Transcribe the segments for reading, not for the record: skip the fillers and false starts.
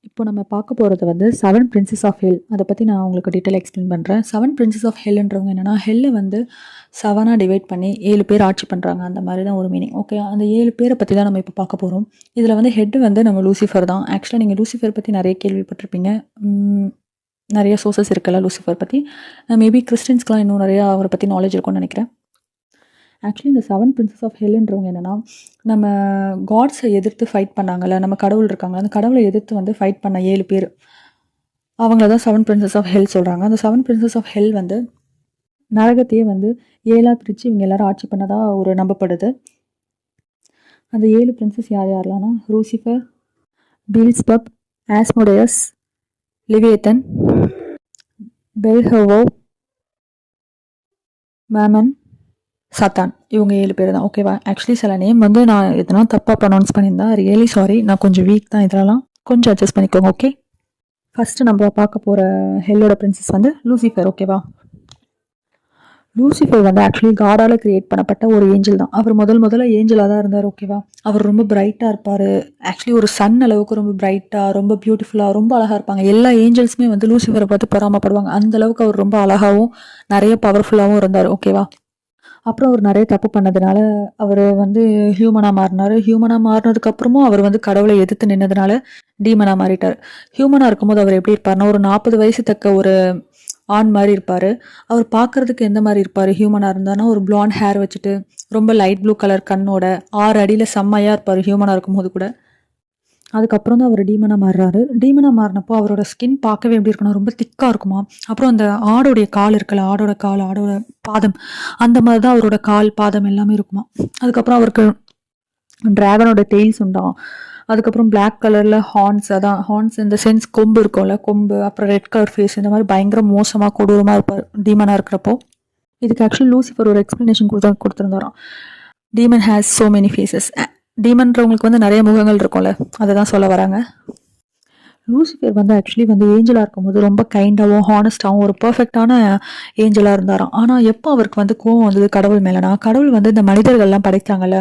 இப்போ நம்ம பார்க்க போகிறது வந்து செவன் பிரின்சஸ் ஆஃப் ஹெல். அதை பற்றி நான் உங்களுக்கு டீட்டெயில் எக்ஸ்பிளைன் பண்ணுறேன். செவன் பிரின்சஸ் ஆஃப் ஹெல்ன்றவங்க என்னென்னா, ஹெல்லை வந்து செவனாக டிவைட் பண்ணி 7 பேர் ஆட்சி பண்ணுறாங்க. அந்த மாதிரி தான் ஒரு மீனிங். ஓகே, அந்த 7 பேரை பற்றி தான் நம்ம இப்போ பார்க்க போகிறோம். இதில் வந்து ஹெட் வந்து நம்ம லூசிஃபர் தான். ஆக்சுவலாக நீங்கள் லூசிஃபர் பற்றி நிறைய கேள்விப்பட்டிருப்பீங்க. நிறைய சோர்சஸ் இருக்குல்ல லூசிஃபர் பற்றி. மேபி கிறிஸ்டின்ஸ்க்குலாம் இன்னும் நிறையா அவரை பற்றி நாலேஜ் இருக்கும்னு நினைக்கிறேன். ஆக்சுவலி இந்த செவன் பிரின்சஸ் ஆஃப் ஹெல்ன்றவங்க என்னென்னா, நம்ம காட்ஸை எதிர்த்து ஃபைட் பண்ணாங்கல்ல, நம்ம கடவுள் இருக்காங்க, அந்த கடவுளை எதிர்த்து வந்து ஃபைட் பண்ண 7 பேர், அவங்கள தான் செவன் பிரின்சஸ் ஆஃப் ஹெல் சொல்கிறாங்க. அந்த செவன் பிரின்சஸ் ஆஃப் ஹெல் வந்து நரகத்தையே வந்து 7ஆக பிரித்து இவங்க எல்லாரும் ஆட்சி பண்ணதாக ஒரு நம்பப்படுது. அந்த 7 பிரின்சஸ் யார் யாரெல்லாம்னா, லூசிஃபர், பீல்ஸ்பப், ஆஸ்மோடேயஸ், லிவியேத்தன், பெல்ஹெவோவ், மேமன், சத்தான். இவங்க 7 பேர் தான். ஓகேவா? ஆக்சுவலி சில நேம் வந்து நான் எதனா தப்பாக ப்ரொனவுன்ஸ் பண்ணியிருந்தேன், ரியலி சாரி. நான் கொஞ்சம் வீக் தான், இதெல்லாம் கொஞ்சம் அட்ஜஸ்ட் பண்ணிக்கோங்க. ஓகே, ஃபஸ்ட்டு நம்ம பார்க்க போகிற ஹெல்லோட பிரின்சஸ் வந்து லூசிஃபர். ஓகேவா? லூசிஃபர் வந்து ஆக்சுவலி காடால் கிரியேட் பண்ணப்பட்ட ஒரு ஏஞ்சல் தான். அவர் முதல்ல ஏஞ்சலாக தான் இருந்தார். ஓகேவா? அவர் ரொம்ப பிரைட்டாக இருப்பார். ஆக்சுவலி ஒரு சன் அளவுக்கு ரொம்ப பிரைட்டாக, ரொம்ப பியூட்டிஃபுல்லாக, ரொம்ப அழகாக இருப்பாங்க. எல்லா ஏஞ்சல்ஸுமே வந்து லூசிஃபரை பார்த்து பொறாமப்படுவாங்க. அந்த அளவுக்கு அவர் ரொம்ப அழகாகவும் நிறைய பவர்ஃபுல்லாகவும் இருந்தார். ஓகேவா? அப்புறம் அவர் நிறைய தப்பு பண்ணதுனால அவர் வந்து ஹியூமனாக மாறினார். ஹியூமனாக மாறினதுக்கப்புறமும் அவர் வந்து கடவுளை எதிர்த்து நின்னதுனால டீமனாக மாறிட்டார். ஹியூமனாக இருக்கும்போது அவர் எப்படி இருப்பார்னா, ஒரு 40 வயசு தக்க ஒரு ஆண் மாதிரி இருப்பார். அவர் பார்க்குறதுக்கு எந்த மாதிரி இருப்பார் ஹியூமனாக இருந்தார்னா, ஒரு பிளாண்ட் ஹேர் வச்சுட்டு, ரொம்ப லைட் ப்ளூ கலர் கண்ணோட, 6 அடியில் செம்மையாக இருப்பார் ஹியூமனாக இருக்கும்போது கூட. அதுக்கப்புறம் தான் அவர் டீமனாக மாறுறாரு. டீமனாக மாறினப்போ அவரோட ஸ்கின் பார்க்கவே எப்படி இருக்குன்னா, ரொம்ப திக்காக இருக்குமா. அப்புறம் அந்த ஆடோடைய கால் இருக்குல்ல, ஆடோட கால், ஆடோட பாதம், அந்த மாதிரி தான் அவரோட கால், பாதம் எல்லாமே இருக்குமா. அதுக்கப்புறம் அவருக்கு டிராகனோட டெய்ல்ஸ் உண்டாம். அதுக்கப்புறம் பிளாக் கலரில் ஹார்ன்ஸ், அதான் ஹார்ன்ஸ் இந்த சென்ஸ் கொம்பு இருக்கும்ல, கொம்பு, அப்புறம் ரெட் கலர் ஃபேஸ், இந்த மாதிரி பயங்கர மோசமாக கொடூரமாக இருப்பார் டீமனாக இருக்கிறப்போ. இதுக்கு ஆக்சுவலி லூசிஃபர் ஒரு எக்ஸ்ப்ளனேஷன் கொடுத்துருந்தாராம். Demon has so many faces. டீமன்றவங்களுக்கு வந்து நிறைய முகங்கள் இருக்கும்ல, அதை தான் சொல்ல வராங்க. லூசிஃபர் வந்து ஆக்சுவலி வந்து ஏஞ்சலாக இருக்கும்போது ரொம்ப கைண்டாகவும் ஹானஸ்டாகவும் ஒரு பர்ஃபெக்டான ஏஞ்சலாக இருந்தாராம். ஆனால் எப்போ அவருக்கு வந்து கோவம் வந்தது கடவுள் மேலேனா, கடவுள் வந்து இந்த மனிதர்கள்லாம் படைத்தாங்கல்ல,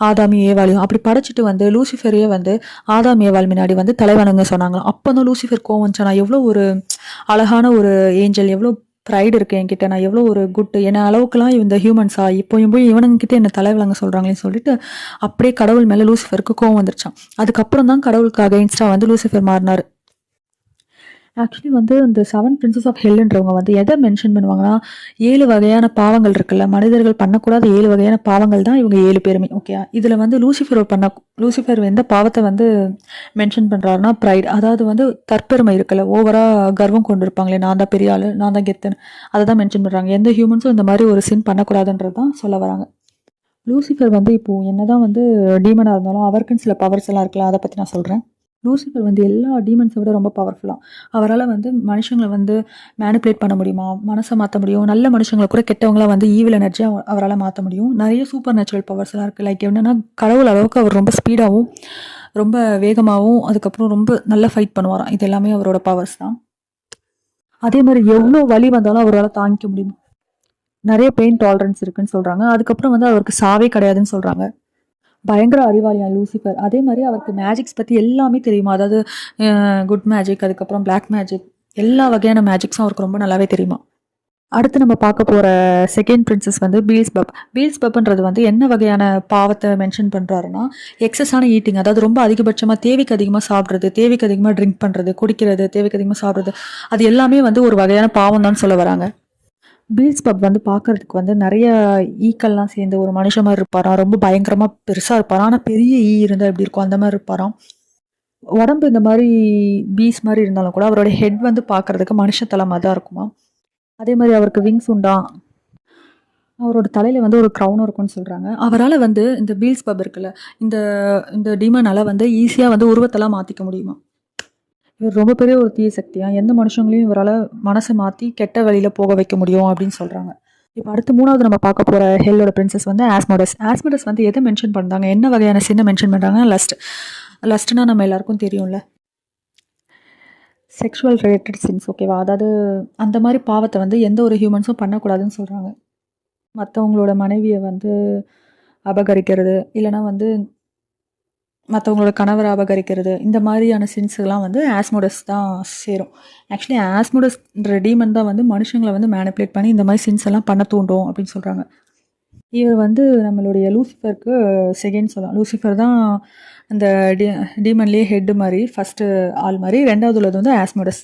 ஆதாமி ஏவாளையும், அப்படி படைச்சிட்டு வந்து லூசிஃபரையே வந்து ஆதாம் ஏவாள் முன்னாடி வந்து தலைவணங்க சொன்னாங்களாம். அப்போ தான் லூசிஃபர் கோவம் வந்துச்சு. நான் எவ்வளோ ஒரு அழகான ஒரு ஏஞ்சல், எவ்வளோ ப்ரைடு இருக்குது என்கிட்ட, நான் எவ்வளோ ஒரு குட், என்ன அளவுக்குலாம் இந்த ஹியூமன்ஸா இப்போ போய் இவனுங்கிட்ட என்ன தலைவலங்க சொல்கிறாங்களேன்னு சொல்லிட்டு அப்படியே கடவுள் மேலே லூசிஃபருக்கு கோவம் வந்துருச்சான். அதுக்கப்புறம் தான் கடவுளுக்கு அகைன்ஸ்டாக வந்து லூசிஃபர் மாறினார். ஆக்சுவலி வந்து இந்த செவன் பிரின்சஸ் ஆஃப் ஹெல்ன்றவங்க வந்து எதை மென்ஷன் பண்ணுவாங்கன்னா, 7 வகையான பாவங்கள் இருக்குல்ல, மனிதர்கள் பண்ணக்கூடாத 7 வகையான பாவங்கள் தான் இவங்க 7 பேருமே. ஓகே, இதில் வந்து லூசிஃபர் எந்த பாவத்தை வந்து மென்ஷன் பண்ணுறாருன்னா, ப்ரைட், அதாவது வந்து தற்பெருமை இருக்குல்ல, ஓவராக கர்வம் கொண்டு இருப்பாங்களே, நான் தான் பெரிய ஆள், நான் தான் கெத்துன்னு, அதை தான் மென்ஷன் பண்ணுறாங்க. எந்த ஹியூமன்ஸும் இந்த மாதிரி ஒரு சின் பண்ணக்கூடாதுன்றது தான் சொல்ல வராங்க. லூசிஃபர் வந்து இப்போது என்னதான் வந்து டீமனாக இருந்தாலும் அவருக்குன்னு சில பவர்ஸ் எல்லாம் இருக்குல்ல, அதை பற்றி நான் சொல்கிறேன். லூசிஃபர் வந்து எல்லா டீமன்ஸை விட ரொம்ப பவர்ஃபுல்லாக, அவரால் வந்து மனுஷங்களை வந்து மேனிப்புலேட் பண்ண முடியுமா, மனசை மாற்ற முடியும், நல்ல மனுஷங்களை கூட கெட்டவங்கள வந்து ஈவில் எனர்ஜியாக அவரால் மாற்ற முடியும். நிறைய சூப்பர் நேச்சுரல் பவர்ஸ் எல்லாம் இருக்குது. லைக் என்னென்னா, கடவுள் அளவுக்கு அவர் ரொம்ப ஸ்பீடாகவும் ரொம்ப வேகமாகவும், அதுக்கப்புறம் ரொம்ப நல்லா ஃபைட் பண்ணுவாராம். இது எல்லாமே அவரோட பவர்ஸ் தான். அதே மாதிரி எவ்வளோ வலி வந்தாலும் அவரால் தாங்கிக்க முடியும். நிறைய பெயின் டாலரன்ஸ் இருக்குன்னு சொல்கிறாங்க. அதுக்கப்புறம் வந்து அவருக்கு சாவே கிடையாதுன்னு சொல்கிறாங்க. பயங்கர அறிவாளியா லூசிஃபர். அதே மாதிரி அவருக்கு மேஜிக்ஸ் பற்றி எல்லாமே தெரியுமா, அதாவது குட் மேஜிக், அதுக்கப்புறம் பிளாக் மேஜிக், எல்லா வகையான மேஜிக்ஸும் அவருக்கு ரொம்ப நல்லாவே தெரியுமா. அடுத்து நம்ம பார்க்க போகிற செகண்ட் பிரின்சஸ் வந்து பீல்ஸ்பப்ன்றது வந்து என்ன வகையான பாவத்தை மென்ஷன் பண்ணுறாருன்னா, எக்ஸஸான ஈட்டிங், அதாவது ரொம்ப அதிகபட்சமாக தேவைக்கு அதிகமாக சாப்பிட்றது, தேவைக்கு அதிகமாக ட்ரிங்க் பண்ணுறது, குடிக்கிறது, தேவைக்கு அதிகமாக சாப்பிட்றது, அது எல்லாமே வந்து ஒரு வகையான பாவம் தான் சொல்ல வராங்க. பீல்ஸ்பப் வந்து பார்க்கறதுக்கு வந்து நிறைய ஈக்கள்லாம் சேர்ந்து ஒரு மனுஷன் மாதிரி இருப்பாராம். ரொம்ப பயங்கரமாக பெருசாக இருப்பாராம். ஆனால் பெரிய ஈ இருந்தால் எப்படி இருக்கும் அந்த மாதிரி இருப்பாராம். உடம்பு இந்த மாதிரி பீஸ் மாதிரி இருந்தாலும் கூட அவரோட ஹெட் வந்து பார்க்கறதுக்கு மனுஷ தலை மாதிரி தான் இருக்குமா. அதே மாதிரி அவருக்கு விங்ஸ் உண்டா, அவரோட தலையில் வந்து ஒரு க்ரௌனும் இருக்கும்னு சொல்கிறாங்க. அவரால் வந்து இந்த பீல்ஸ்பப் இருக்குல்ல, இந்த இந்த டீமனால் வந்து ஈஸியாக வந்து உருவத்தெல்லாம் மாற்றிக்க முடியுமா. இவர் ரொம்ப பெரிய ஒரு தீய சக்தியா, எந்த மனுஷங்களையும் இவரால் மனசை மாற்றி கெட்ட வழியில் போக வைக்க முடியும் அப்படின்னு சொல்கிறாங்க. இப்போ அடுத்து 3வது நம்ம பார்க்க போகிற ஹெல்லோட பிரின்சஸ் வந்து ஆஸ்மோடஸ் வந்து எதை மென்ஷன் பண்ணுறாங்க, என்ன வகையான சின்ன மென்ஷன் பண்ணுறாங்கன்னா, லஸ்ட்னா நம்ம எல்லாருக்கும் தெரியும்ல, செக்ஷுவல் ரிலேட்டட் சின்ஸ். ஓகேவா, அதாவது அந்த மாதிரி பாவத்தை வந்து எந்த ஒரு ஹியூமன்ஸும் பண்ணக்கூடாதுன்னு சொல்கிறாங்க. மற்றவங்களோட மனைவியை வந்து அபகரிக்கிறது, இல்லைனா வந்து மற்றவங்களோட கணவரை அபகரிக்கிறது, இந்த மாதிரியான சின்ஸ்லாம் வந்து ஆஸ்மோடஸ் தான் சேரும். ஆக்சுவலி ஆஸ்மோடஸ்ன்ற டீமன் தான் வந்து மனுஷங்களை வந்து மேனிப்புலேட் பண்ணி இந்த மாதிரி சின்ஸ் எல்லாம் பண்ண தூண்டும் அப்படின்னு சொல்கிறாங்க. இவர் வந்து நம்மளுடைய லூசிஃபருக்கு செகண்ட் சொல்லலாம். லூசிஃபர் தான் அந்த டீமன்லேயே ஹெட்டு மாதிரி, ஃபஸ்ட்டு ஆள் மாதிரி. ரெண்டாவது உள்ளது வந்து ஆஸ்மோடஸ்.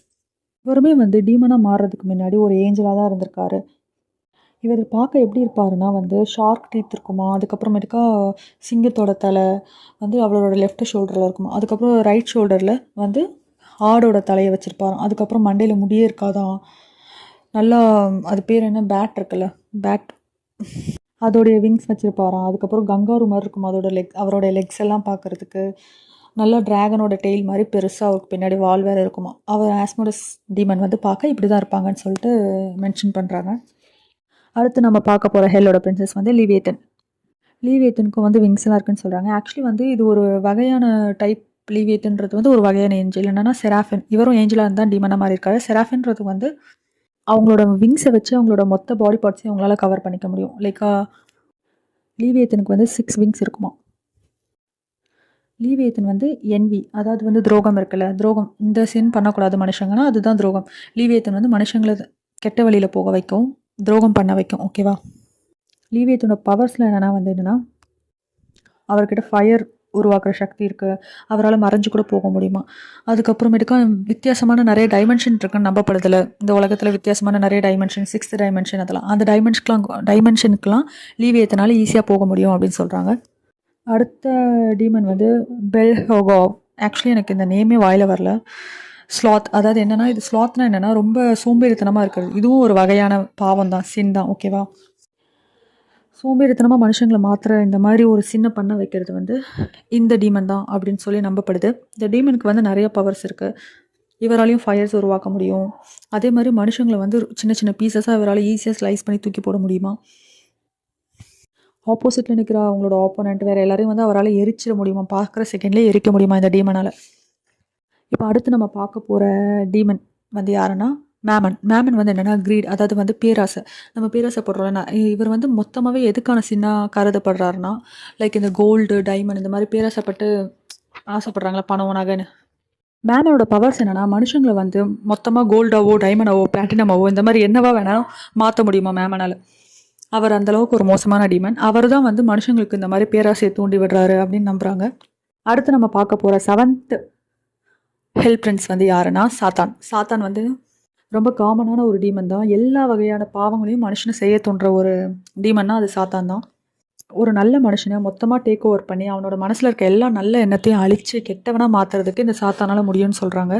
இவருமே வந்து டீமனாக மாறுறதுக்கு முன்னாடி ஒரு ஏஞ்சலாக தான் இருந்திருக்காரு. இவர் பார்க்க எப்படி இருப்பாருன்னா வந்து ஷார்க் டீத் இருக்குமா, அதுக்கப்புறமேட்டுக்கா சிங்கத்தோட தலை வந்து அவரோட லெஃப்ட் ஷோல்டரில் இருக்குமா, அதுக்கப்புறம் ரைட் ஷோல்டரில் வந்து ஆடோட தலையை வச்சுருப்பாராம். அதுக்கப்புறம் மண்டையில் முடியே இருக்காதான். நல்லா அது பேர் என்ன, பேட் இருக்குல்ல, பேட், அதோடைய விங்ஸ் வச்சுருப்பாராம். அதுக்கப்புறம் கங்காரு மாதிரி இருக்கும் அதோட அவரோட லெக்ஸ் எல்லாம் பார்க்குறதுக்கு. நல்லா ட்ராகனோட டெய்ல் மாதிரி பெருசாக அவருக்கு பின்னாடி வால் வேறு இருக்குமா. அவர் ஆஸ்மோடஸ் டீமன் வந்து பார்க்க இப்படி தான் இருப்பாங்கன்னு சொல்லிட்டு மென்ஷன் பண்ணுறாங்க. அடுத்து நம்ம பார்க்க போகிற ஹெல்லோட பிரின்சஸ் வந்து லீவியேத்தன். லீவியேத்தனுக்கும் வந்து விங்ஸ் எல்லாம் இருக்குன்னு சொல்கிறாங்க. ஆக்சுவலி வந்து இது ஒரு வகையான டைப். லீவியேத்தன்றது வந்து ஒரு வகையான ஏஞ்சல். என்னென்னா செராஃபின். இவரும் ஏஞ்சலாக இருந்தால் டீமனாக மாதிரி இருக்காரு. செராஃபின்றது வந்து அவங்களோட விங்ஸை வச்சு அவங்களோட மொத்த பாடி பார்ட்ஸையும் அவங்களால கவர் பண்ணிக்க முடியும். லைக்கா லீவியேத்தனுக்கு வந்து 6 விங்ஸ் இருக்குமா. லீவியேத்தன் வந்து என்வி, அதாவது வந்து துரோகம் இருக்குல்ல, துரோகம், இந்த சின் பண்ணக்கூடாது மனுஷங்கன்னா அதுதான் துரோகம். லீவியேத்தன் வந்து மனுஷங்களை கெட்ட வழியில் போக வைக்கும், துரோகம் பண்ண வைக்கும். ஓகேவா. லீவியேத்தனோட பவர்ஸில் என்னென்னா அவர்கிட்ட ஃபயர் உருவாக்குற சக்தி இருக்குது. அவரால் மறைஞ்சு கூட போக முடியுமா. அதுக்கப்புறமேட்டுக்கா வித்தியாசமான நிறைய டைமென்ஷன் இருக்குன்னு நம்பப்படுதில்ல. இந்த உலகத்தில் வித்தியாசமான நிறைய டைமென்ஷன், 6th டைமென்ஷன், அதெல்லாம் அந்த டைமென்ஷனுக்கெலாம் லீவியேத்தனால ஈஸியாக போக முடியும் அப்படின்னு சொல்கிறாங்க. அடுத்த டீமன் வந்து பெல்ஹோகாவ். ஆக்சுவலி எனக்கு இந்த நேமே வாயில் வரல. ஸ்லாத், அதாவது என்னென்னா இது ஸ்லாத்னா என்னென்னா ரொம்ப சோம்பேறித்தனமாக இருக்கிறது. இதுவும் ஒரு வகையான பாவம் தான், சின் தான். ஓகேவா. சோம்பேறித்தனமாக மனுஷங்களை மாத்திர இந்த மாதிரி ஒரு சின்ன பண்ண வைக்கிறது வந்து இந்த டீமன் தான் அப்படின்னு சொல்லி நம்பப்படுது. இந்த டீமனுக்கு வந்து நிறைய பவர்ஸ் இருக்குது. இவராலையும் ஃபயர்ஸ் உருவாக்க முடியும். அதே மாதிரி மனுஷங்களை வந்து சின்ன சின்ன பீசஸாக இவரால் ஈஸியாக ஸ்லைஸ் பண்ணி தூக்கி போட முடியுமா. ஆப்போசிட்டில் நிற்கிற அவங்களோட ஆப்போனண்ட் வேறு எல்லாரையும் வந்து அவரால் எரிச்சிட முடியுமா, பார்க்குற செகண்ட்லேயே எரிக்க முடியுமா இந்த டீமனால். இப்போ அடுத்து நம்ம பார்க்க போகிற டீமன் வந்து யாருன்னா மேமன் வந்து என்னென்னா க்ரீட், அதாவது வந்து பேராசை. நம்ம பேராசைப்படுறோம்ல, இவர் வந்து மொத்தமாகவே எதுக்கான சின்னாக கருதப்படுறாருன்னா லைக் இந்த கோல்டு, டைமண்ட், இந்த மாதிரி பேராசைப்பட்டு ஆசைப்படுறாங்களா, பணம், நகைன்னு. மேமனோட பவர்ஸ் என்னென்னா மனுஷங்களை வந்து மொத்தமாக கோல்டாவோ, டைமண்டாவோ, பிளாட்டினமாவோ, இந்த மாதிரி என்னவா வேணாலும் மாற்ற முடியுமா மேமனால். அவர் அந்தளவுக்கு ஒரு மோசமான டீமன். அவர் தான் வந்து மனுஷங்களுக்கு இந்த மாதிரி பேராசையை தூண்டி விடுறாரு அப்படின்னு நம்புகிறாங்க. அடுத்து நம்ம பார்க்க போகிற 7th ஹெல் பிரின்ஸ் வந்து யாருன்னா சாத்தான் வந்து ரொம்ப காமனான ஒரு டீமன் தான். எல்லா வகையான பாவங்களையும் மனுஷனை செய்ய தோன்ற ஒரு டீமன்னா அது சாத்தான் தான். ஒரு நல்ல மனுஷனை மொத்தமாக டேக் ஓவர் பண்ணி அவனோட மனசில் இருக்க எல்லா நல்ல எண்ணத்தையும் அழித்து கெட்டவனாக மாற்றுறதுக்கு இந்த சாத்தானால் முடியும்னு சொல்கிறாங்க.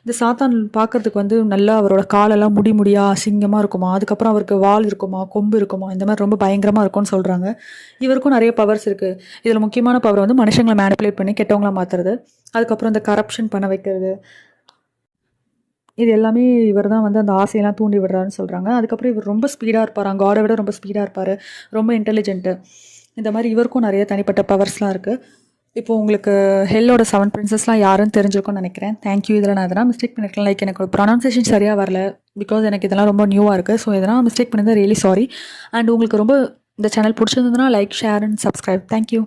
இந்த சாத்தான் பார்க்குறதுக்கு வந்து நல்லா அவரோட காலெல்லாம் முடியாக அசிங்கமாக இருக்குமா. அதுக்கப்புறம் அவருக்கு வால் இருக்குமா, கொம்பு இருக்குமா, இந்த மாதிரி ரொம்ப பயங்கரமாக இருக்கும்னு சொல்கிறாங்க. இவருக்கும் நிறைய பவர்ஸ் இருக்குது. இதில் முக்கியமான பவர் வந்து மனுஷங்களை மேனிப்புலேட் பண்ணி கெட்டவங்களாக மாற்றுறது. அதுக்கப்புறம் இந்த கரப்ஷன் பண்ண வைக்கிறது. இது எல்லாமே இவர் தான் வந்து அந்த ஆசையெல்லாம் தூண்டி விடுறாருன்னு சொல்கிறாங்க. அதுக்கப்புறம் இவர் ரொம்ப ஸ்பீடாக இருப்பார், காடை விட ரொம்ப ஸ்பீடாக இருப்பார், ரொம்ப இன்டெலிஜென்ட்டு. இந்த மாதிரி இவருக்கும் நிறைய தனிப்பட்ட பவர்ஸ்லாம் இருக்குது. இப்போது உங்களுக்கு ஹெல்லோட 7 பிரின்சஸ்லாம் யாருன்னு தெரிஞ்சிருக்கும்னு நினைக்கிறேன். தேங்க்யூ. இதில் நான் எதனா மிஸ்டேக் பண்ணியிருக்கேன். லைக் எனக்கு ஒரு ப்ரொனன்சியேஷன் சரியாக வரல, பிகாஸ் எனக்கு இதெல்லாம் ரொம்ப நியூவாக இருக்குது. ஸோ எதனா மிஸ்டேக் பண்ணியிருந்தால் ரியலி சாரி. அண்ட் உங்களுக்கு ரொம்ப இந்த சேனல் பிடிச்சிருந்ததுன்னா like, share and subscribe. Thank you.